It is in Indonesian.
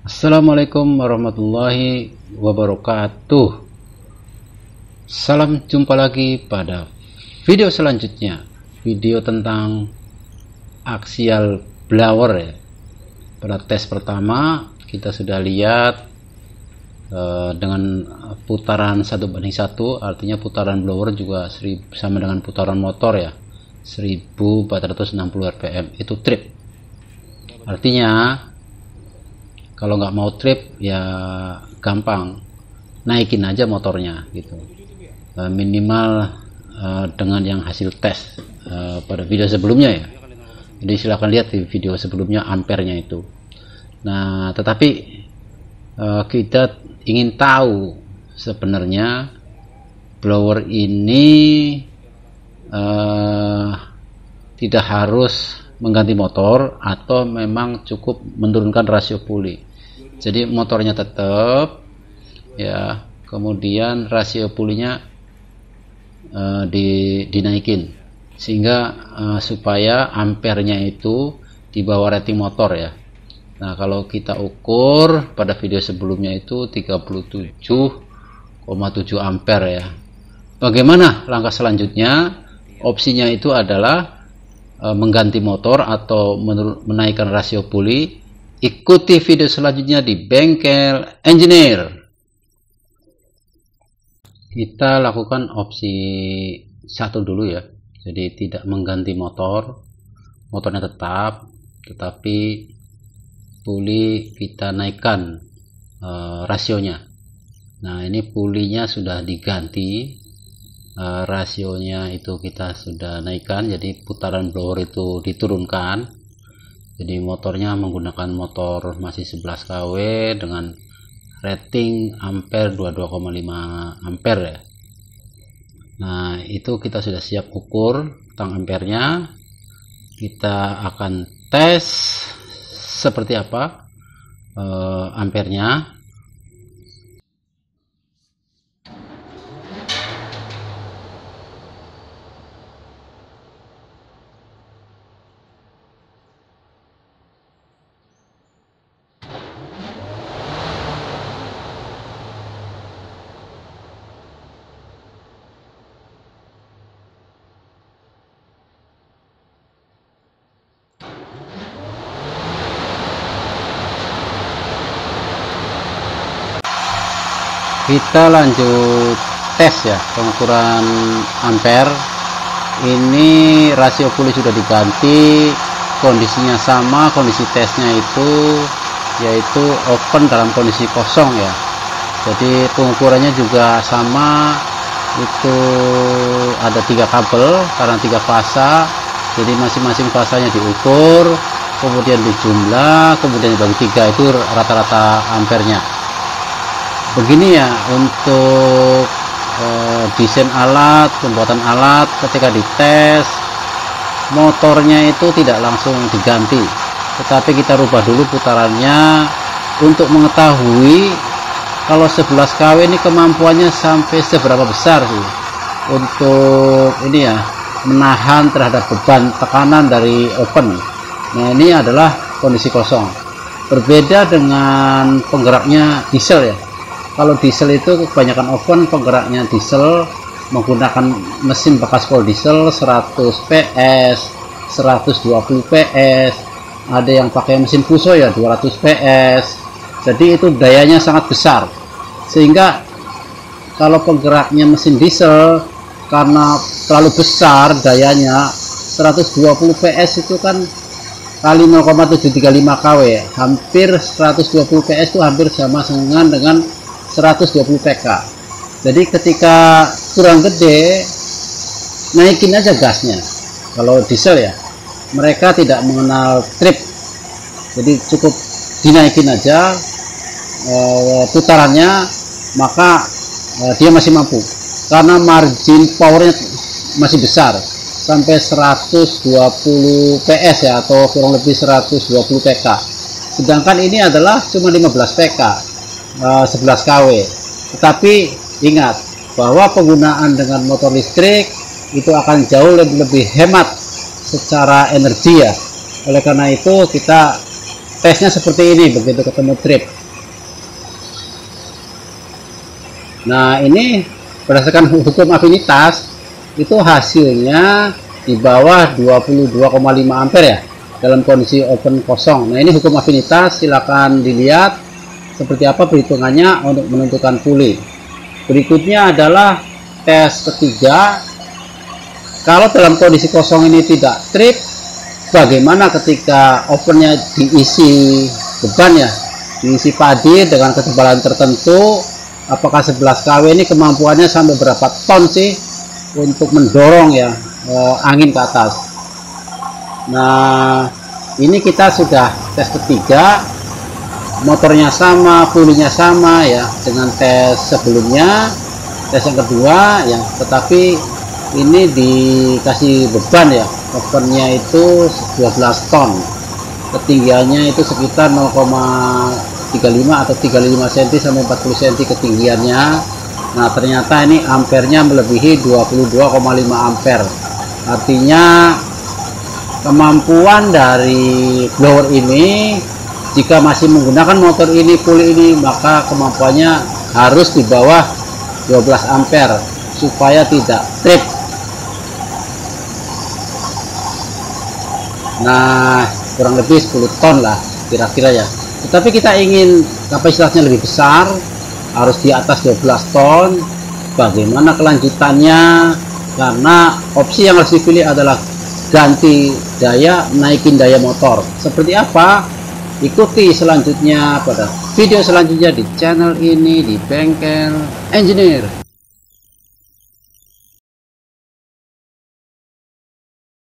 Assalamualaikum warahmatullahi wabarakatuh. Salam jumpa lagi pada video selanjutnya, video tentang axial blower ya. Pada tes pertama kita sudah lihat dengan putaran 1:1, artinya putaran blower juga sama dengan putaran motor ya, 1460 rpm itu trip. Artinya kalau nggak mau trip ya gampang, naikin aja motornya gitu, minimal dengan yang hasil tes pada video sebelumnya ya. Jadi silahkan lihat di video sebelumnya ampernya itu. Nah tetapi kita ingin tahu sebenarnya blower ini tidak harus mengganti motor atau memang cukup menurunkan rasio puli. Jadi motornya tetap ya, kemudian rasio pulinya dinaikin sehingga supaya ampernya itu di bawah rating motor ya. Nah kalau kita ukur pada video sebelumnya itu 37,7 ampere ya. Bagaimana langkah selanjutnya? Opsinya itu adalah mengganti motor atau menaikkan rasio puli. Ikuti video selanjutnya di Bengkel Engineer. Kita lakukan opsi 1 dulu ya. Jadi tidak mengganti motor, motornya tetap, tetapi puli kita naikkan rasionya. Nah ini pulinya sudah diganti, rasionya itu kita sudah naikkan, jadi putaran blower itu diturunkan. Jadi motornya menggunakan motor masih 11 kW dengan rating ampere 22,5 ampere ya. Nah itu kita sudah siap ukur tentang ampernya. Kita akan tes seperti apa ampernya. Kita lanjut tes ya, pengukuran ampere. Ini rasio puli sudah diganti, kondisinya sama, kondisi tesnya itu yaitu open dalam kondisi kosong ya. Jadi pengukurannya juga sama, itu ada 3 kabel karena 3 fasa, jadi masing-masing fasanya diukur, kemudian dijumlah, kemudian dibagi 3, itu rata-rata ampernya. Begini ya untuk desain alat, pembuatan alat. Ketika dites motornya itu tidak langsung diganti, tetapi kita rubah dulu putarannya untuk mengetahui kalau 11 kW ini kemampuannya sampai seberapa besar sih untuk ini ya, menahan terhadap beban tekanan dari open. Nah ini adalah kondisi kosong, berbeda dengan penggeraknya diesel ya. Kalau diesel itu kebanyakan open, penggeraknya diesel menggunakan mesin bekas pol diesel 100 PS, 120 PS, ada yang pakai mesin Fuso ya 200 PS. Jadi itu dayanya sangat besar, sehingga kalau penggeraknya mesin diesel karena terlalu besar dayanya, 120 PS itu kan kali 0,735 kW, hampir 120 PS itu hampir sama dengan 120 PK. Jadi ketika kurang gede, naikin aja gasnya. Kalau diesel ya, mereka tidak mengenal trip, jadi cukup dinaikin aja putarannya, maka dia masih mampu karena margin powernya masih besar sampai 120 PS ya, atau kurang lebih 120 PK. Sedangkan ini adalah cuma 15 PK, 11 kW. Tetapi ingat bahwa penggunaan dengan motor listrik itu akan jauh lebih hemat secara energi ya. Oleh karena itu kita tesnya seperti ini begitu ketemu trip. Nah, ini berdasarkan hukum afinitas itu hasilnya di bawah 22,5 ampere ya dalam kondisi open kosong. Nah, ini hukum afinitas, silakan dilihat seperti apa perhitungannya untuk menentukan puli. Berikutnya adalah tes ketiga. Kalau dalam kondisi kosong ini tidak trip, bagaimana ketika opennya diisi beban ya, diisi padi dengan ketebalan tertentu, apakah 11 kW ini kemampuannya sampai berapa ton sih untuk mendorong ya angin ke atas. Nah, ini kita sudah tes ketiga, motornya sama, pulinya sama ya dengan tes sebelumnya, tes yang kedua ya, tetapi ini dikasih beban ya, opennya itu 12 ton, ketinggiannya itu sekitar 0,35 atau 35 cm sampai 40 cm ketinggiannya. Nah, ternyata ini ampernya melebihi 22,5 ampere. Artinya kemampuan dari blower ini jika masih menggunakan motor ini, puli ini, maka kemampuannya harus di bawah 12 ampere supaya tidak trip. Nah, kurang lebih 10 ton lah kira-kira ya. Tetapi kita ingin kapasitasnya lebih besar, harus di atas 12 ton. Bagaimana kelanjutannya? Karena opsi yang harus dipilih adalah ganti daya, naikin daya motor. Seperti apa? Ikuti selanjutnya pada video selanjutnya di channel ini, di Bengkel Engineer.